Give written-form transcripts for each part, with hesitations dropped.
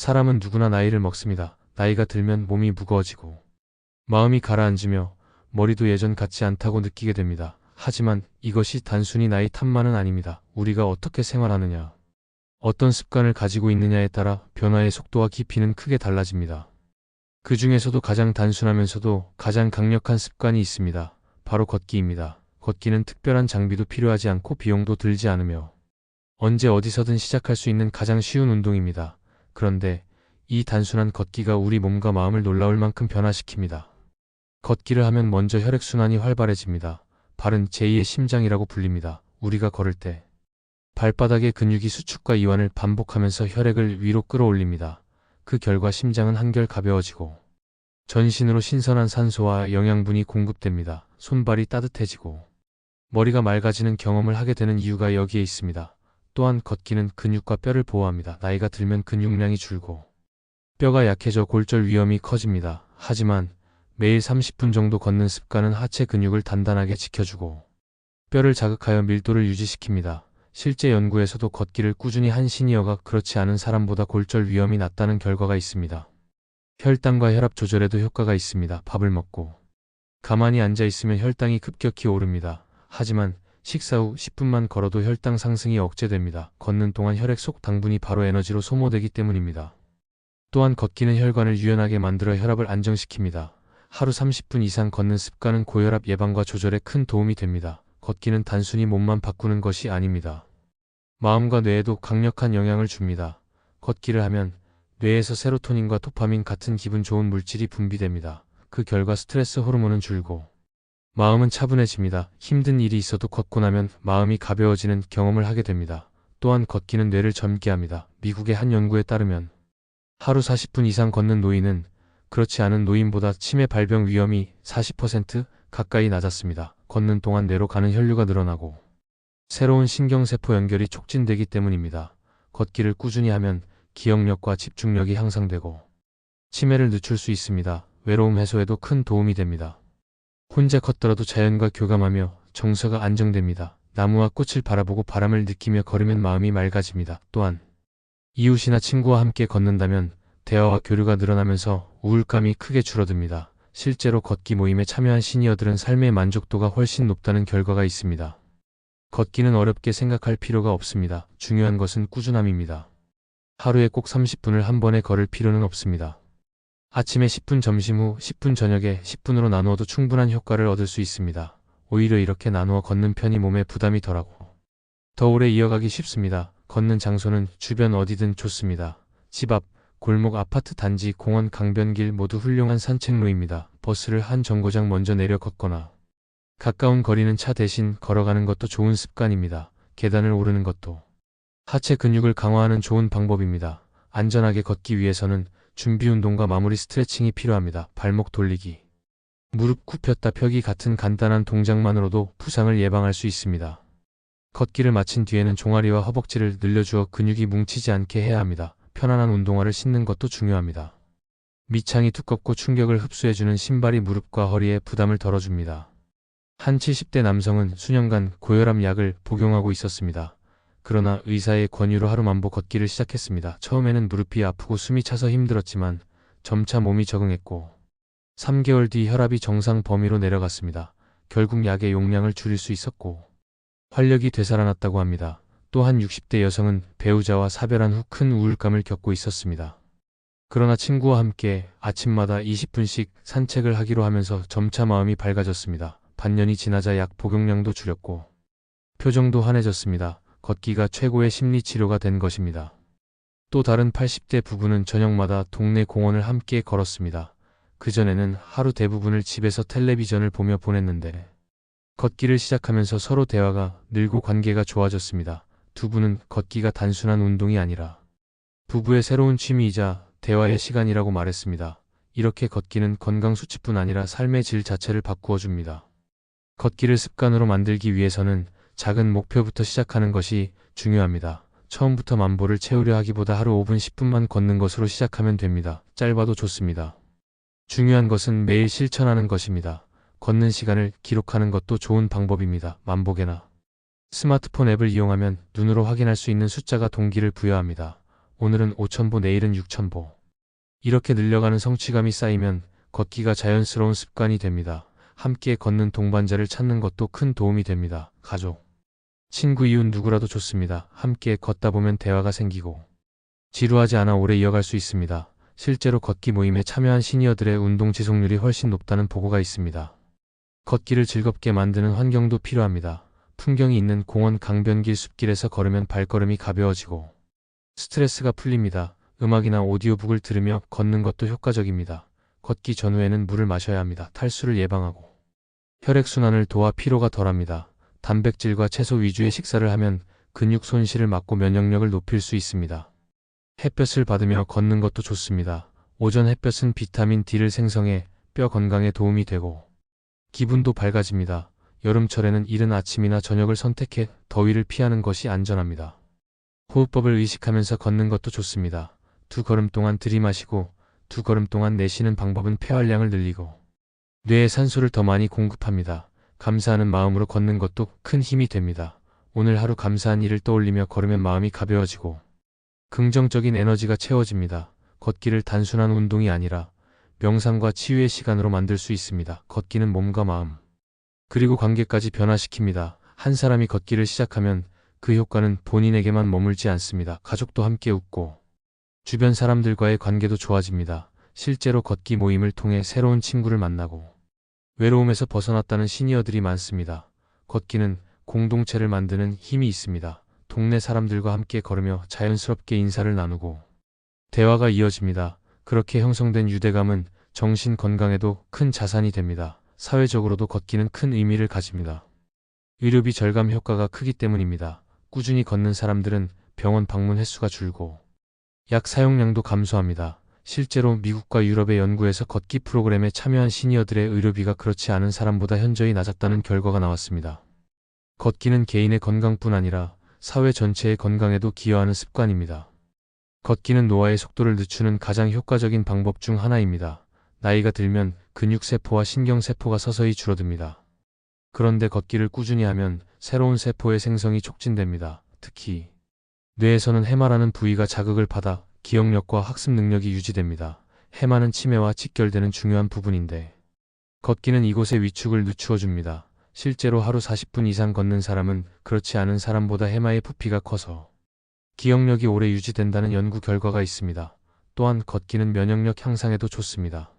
사람은 누구나 나이를 먹습니다. 나이가 들면 몸이 무거워지고 마음이 가라앉으며 머리도 예전 같지 않다고 느끼게 됩니다. 하지만 이것이 단순히 나이 탓만은 아닙니다. 우리가 어떻게 생활하느냐, 어떤 습관을 가지고 있느냐에 따라 변화의 속도와 깊이는 크게 달라집니다. 그 중에서도 가장 단순하면서도 가장 강력한 습관이 있습니다. 바로 걷기입니다. 걷기는 특별한 장비도 필요하지 않고 비용도 들지 않으며 언제 어디서든 시작할 수 있는 가장 쉬운 운동입니다. 그런데 이 단순한 걷기가 우리 몸과 마음을 놀라울 만큼 변화시킵니다. 걷기를 하면 먼저 혈액순환이 활발해집니다. 발은 제2의 심장이라고 불립니다. 우리가 걸을 때 발바닥의 근육이 수축과 이완을 반복하면서 혈액을 위로 끌어올립니다. 그 결과 심장은 한결 가벼워지고 전신으로 신선한 산소와 영양분이 공급됩니다. 손발이 따뜻해지고 머리가 맑아지는 경험을 하게 되는 이유가 여기에 있습니다. 또한 걷기는 근육과 뼈를 보호합니다. 나이가 들면 근육량이 줄고 뼈가 약해져 골절 위험이 커집니다. 하지만 매일 30분 정도 걷는 습관은 하체 근육을 단단하게 지켜주고 뼈를 자극하여 밀도를 유지시킵니다. 실제 연구에서도 걷기를 꾸준히 한 시니어가 그렇지 않은 사람보다 골절 위험이 낮다는 결과가 있습니다. 혈당과 혈압 조절에도 효과가 있습니다. 밥을 먹고 가만히 앉아 있으면 혈당이 급격히 오릅니다. 하지만 식사 후 10분만 걸어도 혈당 상승이 억제됩니다. 걷는 동안 혈액 속 당분이 바로 에너지로 소모되기 때문입니다. 또한 걷기는 혈관을 유연하게 만들어 혈압을 안정시킵니다. 하루 30분 이상 걷는 습관은 고혈압 예방과 조절에 큰 도움이 됩니다. 걷기는 단순히 몸만 바꾸는 것이 아닙니다. 마음과 뇌에도 강력한 영향을 줍니다. 걷기를 하면 뇌에서 세로토닌과 도파민 같은 기분 좋은 물질이 분비됩니다. 그 결과 스트레스 호르몬은 줄고 마음은 차분해집니다. 힘든 일이 있어도 걷고 나면 마음이 가벼워지는 경험을 하게 됩니다. 또한 걷기는 뇌를 젊게 합니다. 미국의 한 연구에 따르면 하루 40분 이상 걷는 노인은 그렇지 않은 노인보다 치매 발병 위험이 40% 가까이 낮았습니다. 걷는 동안 뇌로 가는 혈류가 늘어나고 새로운 신경세포 연결이 촉진되기 때문입니다. 걷기를 꾸준히 하면 기억력과 집중력이 향상되고 치매를 늦출 수 있습니다. 외로움 해소에도 큰 도움이 됩니다. 혼자 걷더라도 자연과 교감하며 정서가 안정됩니다. 나무와 꽃을 바라보고 바람을 느끼며 걸으면 마음이 맑아집니다. 또한 이웃이나 친구와 함께 걷는다면 대화와 교류가 늘어나면서 우울감이 크게 줄어듭니다. 실제로 걷기 모임에 참여한 시니어들은 삶의 만족도가 훨씬 높다는 결과가 있습니다. 걷기는 어렵게 생각할 필요가 없습니다. 중요한 것은 꾸준함입니다. 하루에 꼭 30분을 한 번에 걸을 필요는 없습니다. 아침에 10분, 점심 후 10분, 저녁에 10분으로 나누어도 충분한 효과를 얻을 수 있습니다. 오히려 이렇게 나누어 걷는 편이 몸에 부담이 덜하고 더 오래 이어가기 쉽습니다. 걷는 장소는 주변 어디든 좋습니다. 집 앞, 골목, 아파트 단지, 공원, 강변길 모두 훌륭한 산책로입니다. 버스를 한 정거장 먼저 내려 걷거나 가까운 거리는 차 대신 걸어가는 것도 좋은 습관입니다. 계단을 오르는 것도 하체 근육을 강화하는 좋은 방법입니다. 안전하게 걷기 위해서는 준비 운동과 마무리 스트레칭이 필요합니다. 발목 돌리기, 무릎 굽혔다 펴기 같은 간단한 동작만으로도 부상을 예방할 수 있습니다. 걷기를 마친 뒤에는 종아리와 허벅지를 늘려주어 근육이 뭉치지 않게 해야 합니다. 편안한 운동화를 신는 것도 중요합니다. 밑창이 두껍고 충격을 흡수해주는 신발이 무릎과 허리에 부담을 덜어줍니다. 한 70대 남성은 수년간 고혈압 약을 복용하고 있었습니다. 그러나 의사의 권유로 하루 만보 걷기를 시작했습니다. 처음에는 무릎이 아프고 숨이 차서 힘들었지만 점차 몸이 적응했고 3개월 뒤 혈압이 정상 범위로 내려갔습니다. 결국 약의 용량을 줄일 수 있었고 활력이 되살아났다고 합니다. 또 한 60대 여성은 배우자와 사별한 후 큰 우울감을 겪고 있었습니다. 그러나 친구와 함께 아침마다 20분씩 산책을 하기로 하면서 점차 마음이 밝아졌습니다. 반년이 지나자 약 복용량도 줄였고 표정도 환해졌습니다. 걷기가 최고의 심리 치료가 된 것입니다. 또 다른 80대 부부는 저녁마다 동네 공원을 함께 걸었습니다. 그전에는 하루 대부분을 집에서 텔레비전을 보며 보냈는데 걷기를 시작하면서 서로 대화가 늘고 관계가 좋아졌습니다. 두 분은 걷기가 단순한 운동이 아니라 부부의 새로운 취미이자 대화의 시간이라고 말했습니다. 이렇게 걷기는 건강 수치뿐 아니라 삶의 질 자체를 바꾸어 줍니다. 걷기를 습관으로 만들기 위해서는 작은 목표부터 시작하는 것이 중요합니다. 처음부터 만보를 채우려 하기보다 하루 5분 10분만 걷는 것으로 시작하면 됩니다. 짧아도 좋습니다. 중요한 것은 매일 실천하는 것입니다. 걷는 시간을 기록하는 것도 좋은 방법입니다. 만보계나 스마트폰 앱을 이용하면 눈으로 확인할 수 있는 숫자가 동기를 부여합니다. 오늘은 5,000보, 내일은 6,000보. 이렇게 늘려가는 성취감이 쌓이면 걷기가 자연스러운 습관이 됩니다. 함께 걷는 동반자를 찾는 것도 큰 도움이 됩니다. 가족, 친구, 이웃 누구라도 좋습니다. 함께 걷다 보면 대화가 생기고 지루하지 않아 오래 이어갈 수 있습니다. 실제로 걷기 모임에 참여한 시니어들의 운동 지속률이 훨씬 높다는 보고가 있습니다. 걷기를 즐겁게 만드는 환경도 필요합니다. 풍경이 있는 공원, 강변길, 숲길에서 걸으면 발걸음이 가벼워지고 스트레스가 풀립니다. 음악이나 오디오북을 들으며 걷는 것도 효과적입니다. 걷기 전후에는 물을 마셔야 합니다. 탈수를 예방하고 혈액순환을 도와 피로가 덜합니다. 단백질과 채소 위주의 식사를 하면 근육 손실을 막고 면역력을 높일 수 있습니다. 햇볕을 받으며 걷는 것도 좋습니다. 오전 햇볕은 비타민 D를 생성해 뼈 건강에 도움이 되고 기분도 밝아집니다. 여름철에는 이른 아침이나 저녁을 선택해 더위를 피하는 것이 안전합니다. 호흡법을 의식하면서 걷는 것도 좋습니다. 2걸음 동안 들이마시고 2걸음 동안 내쉬는 방법은 폐활량을 늘리고 뇌에 산소를 더 많이 공급합니다. 감사하는 마음으로 걷는 것도 큰 힘이 됩니다. 오늘 하루 감사한 일을 떠올리며 걸으면 마음이 가벼워지고 긍정적인 에너지가 채워집니다. 걷기를 단순한 운동이 아니라 명상과 치유의 시간으로 만들 수 있습니다. 걷기는 몸과 마음, 그리고 관계까지 변화시킵니다. 한 사람이 걷기를 시작하면 그 효과는 본인에게만 머물지 않습니다. 가족도 함께 웃고 주변 사람들과의 관계도 좋아집니다. 실제로 걷기 모임을 통해 새로운 친구를 만나고 외로움에서 벗어났다는 시니어들이 많습니다. 걷기는 공동체를 만드는 힘이 있습니다. 동네 사람들과 함께 걸으며 자연스럽게 인사를 나누고 대화가 이어집니다. 그렇게 형성된 유대감은 정신 건강에도 큰 자산이 됩니다. 사회적으로도 걷기는 큰 의미를 가집니다. 의료비 절감 효과가 크기 때문입니다. 꾸준히 걷는 사람들은 병원 방문 횟수가 줄고 약 사용량도 감소합니다. 실제로 미국과 유럽의 연구에서 걷기 프로그램에 참여한 시니어들의 의료비가 그렇지 않은 사람보다 현저히 낮았다는 결과가 나왔습니다. 걷기는 개인의 건강뿐 아니라 사회 전체의 건강에도 기여하는 습관입니다. 걷기는 노화의 속도를 늦추는 가장 효과적인 방법 중 하나입니다. 나이가 들면 근육세포와 신경세포가 서서히 줄어듭니다. 그런데 걷기를 꾸준히 하면 새로운 세포의 생성이 촉진됩니다. 특히 뇌에서는 해마라는 부위가 자극을 받아 기억력과 학습 능력이 유지됩니다. 해마는 치매와 직결되는 중요한 부분인데 걷기는 이곳의 위축을 늦추어줍니다. 실제로 하루 40분 이상 걷는 사람은 그렇지 않은 사람보다 해마의 부피가 커서 기억력이 오래 유지된다는 연구 결과가 있습니다. 또한 걷기는 면역력 향상에도 좋습니다.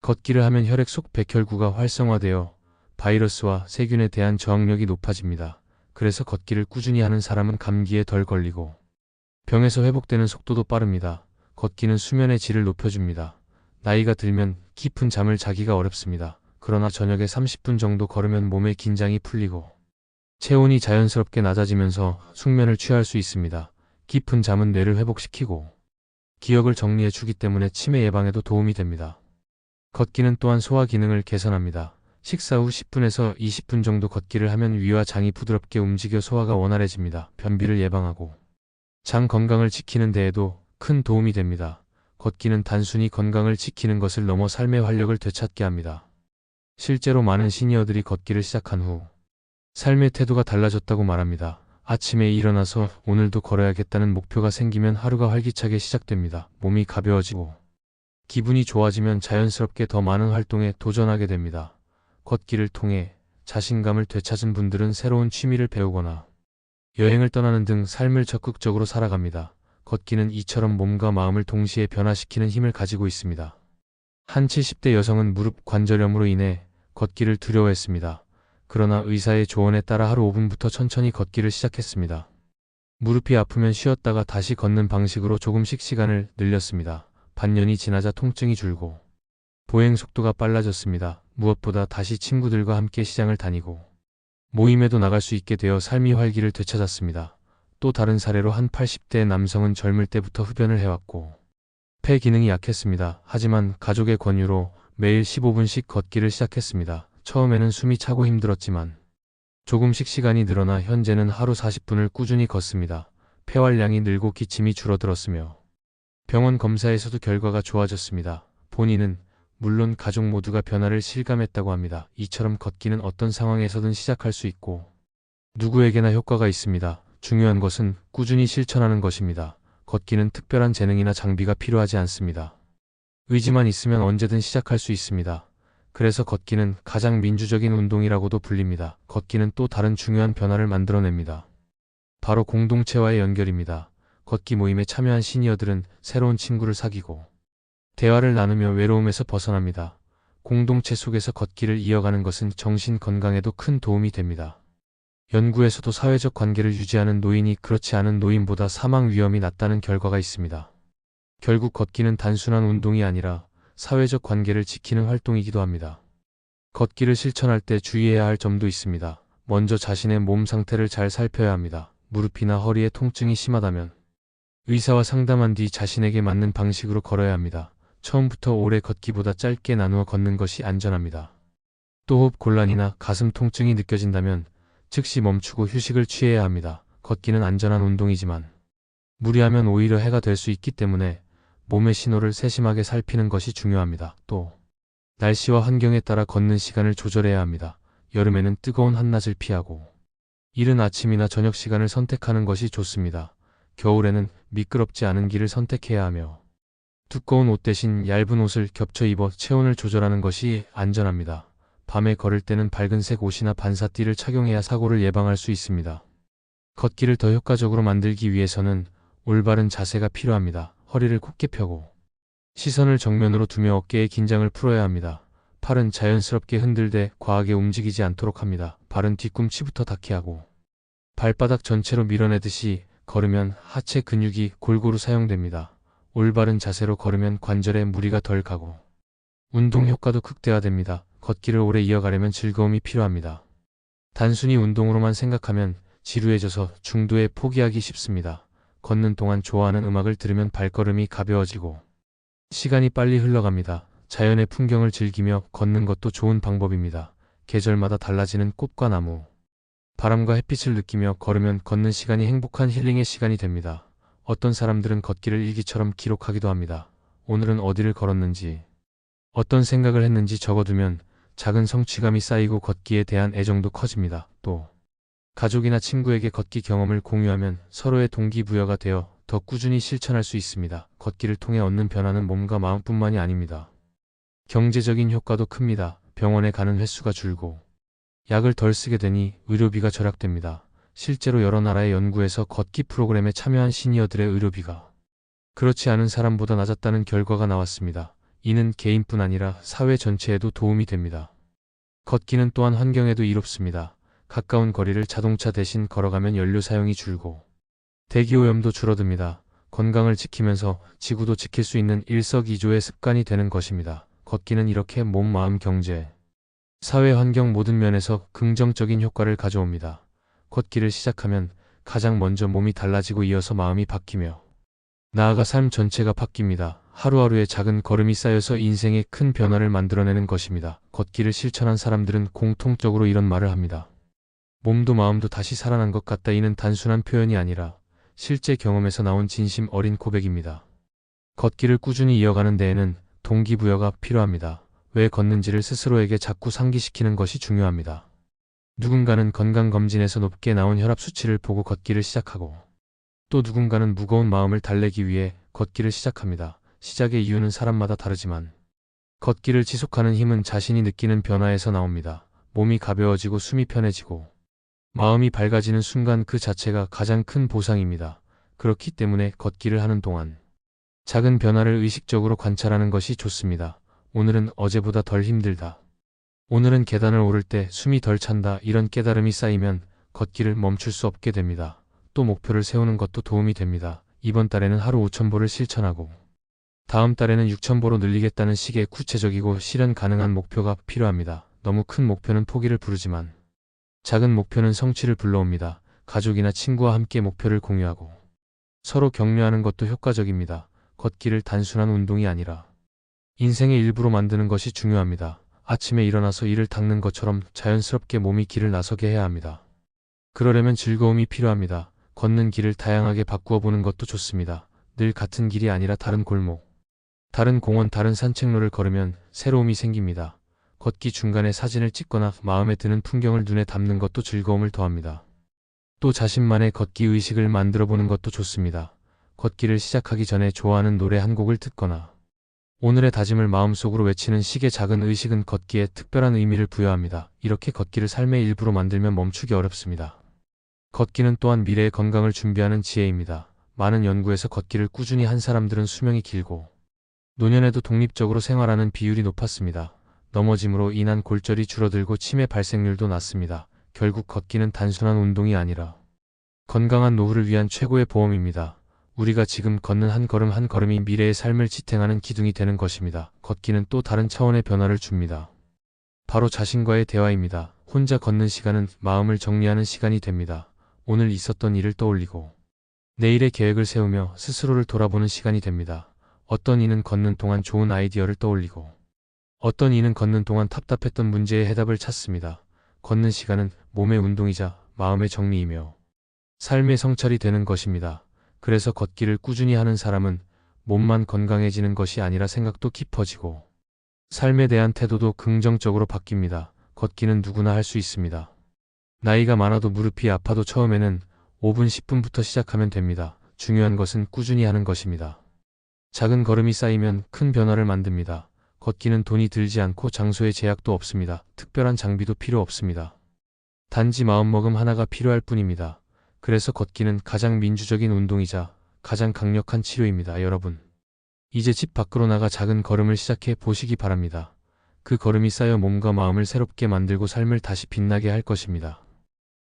걷기를 하면 혈액 속 백혈구가 활성화되어 바이러스와 세균에 대한 저항력이 높아집니다. 그래서 걷기를 꾸준히 하는 사람은 감기에 덜 걸리고 병에서 회복되는 속도도 빠릅니다. 걷기는 수면의 질을 높여줍니다. 나이가 들면 깊은 잠을 자기가 어렵습니다. 그러나 저녁에 30분 정도 걸으면 몸의 긴장이 풀리고 체온이 자연스럽게 낮아지면서 숙면을 취할 수 있습니다. 깊은 잠은 뇌를 회복시키고 기억을 정리해 주기 때문에 치매 예방에도 도움이 됩니다. 걷기는 또한 소화 기능을 개선합니다. 식사 후 10분에서 20분 정도 걷기를 하면 위와 장이 부드럽게 움직여 소화가 원활해집니다. 변비를 예방하고 장 건강을 지키는 데에도 큰 도움이 됩니다. 걷기는 단순히 건강을 지키는 것을 넘어 삶의 활력을 되찾게 합니다. 실제로 많은 시니어들이 걷기를 시작한 후 삶의 태도가 달라졌다고 말합니다. 아침에 일어나서 오늘도 걸어야겠다는 목표가 생기면 하루가 활기차게 시작됩니다. 몸이 가벼워지고 기분이 좋아지면 자연스럽게 더 많은 활동에 도전하게 됩니다. 걷기를 통해 자신감을 되찾은 분들은 새로운 취미를 배우거나 여행을 떠나는 등 삶을 적극적으로 살아갑니다. 걷기는 이처럼 몸과 마음을 동시에 변화시키는 힘을 가지고 있습니다. 한 70대 여성은 무릎 관절염으로 인해 걷기를 두려워했습니다. 그러나 의사의 조언에 따라 하루 5분부터 천천히 걷기를 시작했습니다. 무릎이 아프면 쉬었다가 다시 걷는 방식으로 조금씩 시간을 늘렸습니다. 반년이 지나자 통증이 줄고 보행 속도가 빨라졌습니다. 무엇보다 다시 친구들과 함께 시장을 다니고 모임에도 나갈 수 있게 되어 삶이 활기를 되찾았습니다. 또 다른 사례로 한 80대 남성은 젊을 때부터 흡연을 해왔고 폐 기능이 약했습니다. 하지만 가족의 권유로 매일 15분씩 걷기를 시작했습니다. 처음에는 숨이 차고 힘들었지만 조금씩 시간이 늘어나 현재는 하루 40분을 꾸준히 걷습니다. 폐활량이 늘고 기침이 줄어들었으며 병원 검사에서도 결과가 좋아졌습니다. 본인은 물론 가족 모두가 변화를 실감했다고 합니다. 이처럼 걷기는 어떤 상황에서든 시작할 수 있고 누구에게나 효과가 있습니다. 중요한 것은 꾸준히 실천하는 것입니다. 걷기는 특별한 재능이나 장비가 필요하지 않습니다. 의지만 있으면 언제든 시작할 수 있습니다. 그래서 걷기는 가장 민주적인 운동이라고도 불립니다. 걷기는 또 다른 중요한 변화를 만들어냅니다. 바로 공동체와의 연결입니다. 걷기 모임에 참여한 시니어들은 새로운 친구를 사귀고 대화를 나누며 외로움에서 벗어납니다. 공동체 속에서 걷기를 이어가는 것은 정신 건강에도 큰 도움이 됩니다. 연구에서도 사회적 관계를 유지하는 노인이 그렇지 않은 노인보다 사망 위험이 낮다는 결과가 있습니다. 결국 걷기는 단순한 운동이 아니라 사회적 관계를 지키는 활동이기도 합니다. 걷기를 실천할 때 주의해야 할 점도 있습니다. 먼저 자신의 몸 상태를 잘 살펴야 합니다. 무릎이나 허리에 통증이 심하다면 의사와 상담한 뒤 자신에게 맞는 방식으로 걸어야 합니다. 처음부터 오래 걷기보다 짧게 나누어 걷는 것이 안전합니다. 또 호흡 곤란이나 가슴 통증이 느껴진다면 즉시 멈추고 휴식을 취해야 합니다. 걷기는 안전한 운동이지만 무리하면 오히려 해가 될 수 있기 때문에 몸의 신호를 세심하게 살피는 것이 중요합니다. 또 날씨와 환경에 따라 걷는 시간을 조절해야 합니다. 여름에는 뜨거운 한낮을 피하고 이른 아침이나 저녁 시간을 선택하는 것이 좋습니다. 겨울에는 미끄럽지 않은 길을 선택해야 하며 두꺼운 옷 대신 얇은 옷을 겹쳐 입어 체온을 조절하는 것이 안전합니다. 밤에 걸을 때는 밝은색 옷이나 반사띠를 착용해야 사고를 예방할 수 있습니다. 걷기를 더 효과적으로 만들기 위해서는 올바른 자세가 필요합니다. 허리를 곧게 펴고 시선을 정면으로 두며 어깨의 긴장을 풀어야 합니다. 팔은 자연스럽게 흔들되 과하게 움직이지 않도록 합니다. 발은 뒤꿈치부터 닿게 하고 발바닥 전체로 밀어내듯이 걸으면 하체 근육이 골고루 사용됩니다. 올바른 자세로 걸으면 관절에 무리가 덜 가고 운동 효과도 극대화됩니다. 걷기를 오래 이어가려면 즐거움이 필요합니다. 단순히 운동으로만 생각하면 지루해져서 중도에 포기하기 쉽습니다. 걷는 동안 좋아하는 음악을 들으면 발걸음이 가벼워지고 시간이 빨리 흘러갑니다. 자연의 풍경을 즐기며 걷는 것도 좋은 방법입니다. 계절마다 달라지는 꽃과 나무, 바람과 햇빛을 느끼며 걸으면 걷는 시간이 행복한 힐링의 시간이 됩니다. 어떤 사람들은 걷기를 일기처럼 기록하기도 합니다. 오늘은 어디를 걸었는지, 어떤 생각을 했는지 적어두면 작은 성취감이 쌓이고 걷기에 대한 애정도 커집니다. 또 가족이나 친구에게 걷기 경험을 공유하면 서로의 동기부여가 되어 더 꾸준히 실천할 수 있습니다. 걷기를 통해 얻는 변화는 몸과 마음뿐만이 아닙니다. 경제적인 효과도 큽니다. 병원에 가는 횟수가 줄고 약을 덜 쓰게 되니 의료비가 절약됩니다. 실제로 여러 나라의 연구에서 걷기 프로그램에 참여한 시니어들의 의료비가 그렇지 않은 사람보다 낮았다는 결과가 나왔습니다. 이는 개인뿐 아니라 사회 전체에도 도움이 됩니다. 걷기는 또한 환경에도 이롭습니다. 가까운 거리를 자동차 대신 걸어가면 연료 사용이 줄고 대기오염도 줄어듭니다. 건강을 지키면서 지구도 지킬 수 있는 일석이조의 습관이 되는 것입니다. 걷기는 이렇게 몸, 마음, 경제, 사회 환경 모든 면에서 긍정적인 효과를 가져옵니다. 걷기를 시작하면 가장 먼저 몸이 달라지고 이어서 마음이 바뀌며 나아가 삶 전체가 바뀝니다. 하루하루의 작은 걸음이 쌓여서 인생의 큰 변화를 만들어내는 것입니다. 걷기를 실천한 사람들은 공통적으로 이런 말을 합니다. 몸도 마음도 다시 살아난 것 같다. 이는 단순한 표현이 아니라 실제 경험에서 나온 진심 어린 고백입니다. 걷기를 꾸준히 이어가는 데에는 동기부여가 필요합니다. 왜 걷는지를 스스로에게 자꾸 상기시키는 것이 중요합니다. 누군가는 건강검진에서 높게 나온 혈압 수치를 보고 걷기를 시작하고 또 누군가는 무거운 마음을 달래기 위해 걷기를 시작합니다. 시작의 이유는 사람마다 다르지만 걷기를 지속하는 힘은 자신이 느끼는 변화에서 나옵니다. 몸이 가벼워지고 숨이 편해지고 마음이 밝아지는 순간 그 자체가 가장 큰 보상입니다. 그렇기 때문에 걷기를 하는 동안 작은 변화를 의식적으로 관찰하는 것이 좋습니다. 오늘은 어제보다 덜 힘들다. 오늘은 계단을 오를 때 숨이 덜 찬다. 이런 깨달음이 쌓이면 걷기를 멈출 수 없게 됩니다. 또 목표를 세우는 것도 도움이 됩니다. 이번 달에는 하루 5,000보를 실천하고 다음 달에는 6,000보로 늘리겠다는 식의 구체적이고 실현 가능한 목표가 필요합니다. 너무 큰 목표는 포기를 부르지만 작은 목표는 성취를 불러옵니다. 가족이나 친구와 함께 목표를 공유하고 서로 격려하는 것도 효과적입니다. 걷기를 단순한 운동이 아니라 인생의 일부로 만드는 것이 중요합니다. 아침에 일어나서 이를 닦는 것처럼 자연스럽게 몸이 길을 나서게 해야 합니다. 그러려면 즐거움이 필요합니다. 걷는 길을 다양하게 바꾸어 보는 것도 좋습니다. 늘 같은 길이 아니라 다른 골목, 다른 공원, 다른 산책로를 걸으면 새로움이 생깁니다. 걷기 중간에 사진을 찍거나 마음에 드는 풍경을 눈에 담는 것도 즐거움을 더합니다. 또 자신만의 걷기 의식을 만들어 보는 것도 좋습니다. 걷기를 시작하기 전에 좋아하는 노래 한 곡을 듣거나 오늘의 다짐을 마음속으로 외치는 식의 작은 의식은 걷기에 특별한 의미를 부여합니다. 이렇게 걷기를 삶의 일부로 만들면 멈추기 어렵습니다. 걷기는 또한 미래의 건강을 준비하는 지혜입니다. 많은 연구에서 걷기를 꾸준히 한 사람들은 수명이 길고 노년에도 독립적으로 생활하는 비율이 높았습니다. 넘어짐으로 인한 골절이 줄어들고 치매 발생률도 낮습니다. 결국 걷기는 단순한 운동이 아니라 건강한 노후를 위한 최고의 보험입니다. 우리가 지금 걷는 한 걸음 한 걸음이 미래의 삶을 지탱하는 기둥이 되는 것입니다. 걷기는 또 다른 차원의 변화를 줍니다. 바로 자신과의 대화입니다. 혼자 걷는 시간은 마음을 정리하는 시간이 됩니다. 오늘 있었던 일을 떠올리고 내일의 계획을 세우며 스스로를 돌아보는 시간이 됩니다. 어떤 이는 걷는 동안 좋은 아이디어를 떠올리고 어떤 이는 걷는 동안 답답했던 문제의 해답을 찾습니다. 걷는 시간은 몸의 운동이자 마음의 정리이며 삶의 성찰이 되는 것입니다. 그래서 걷기를 꾸준히 하는 사람은 몸만 건강해지는 것이 아니라 생각도 깊어지고 삶에 대한 태도도 긍정적으로 바뀝니다. 걷기는 누구나 할 수 있습니다. 나이가 많아도 무릎이 아파도 처음에는 5분 10분부터 시작하면 됩니다. 중요한 것은 꾸준히 하는 것입니다. 작은 걸음이 쌓이면 큰 변화를 만듭니다. 걷기는 돈이 들지 않고 장소의 제약도 없습니다. 특별한 장비도 필요 없습니다. 단지 마음먹음 하나가 필요할 뿐입니다. 그래서 걷기는 가장 민주적인 운동이자 가장 강력한 치료입니다. 여러분, 이제 집 밖으로 나가 작은 걸음을 시작해 보시기 바랍니다. 그 걸음이 쌓여 몸과 마음을 새롭게 만들고 삶을 다시 빛나게 할 것입니다.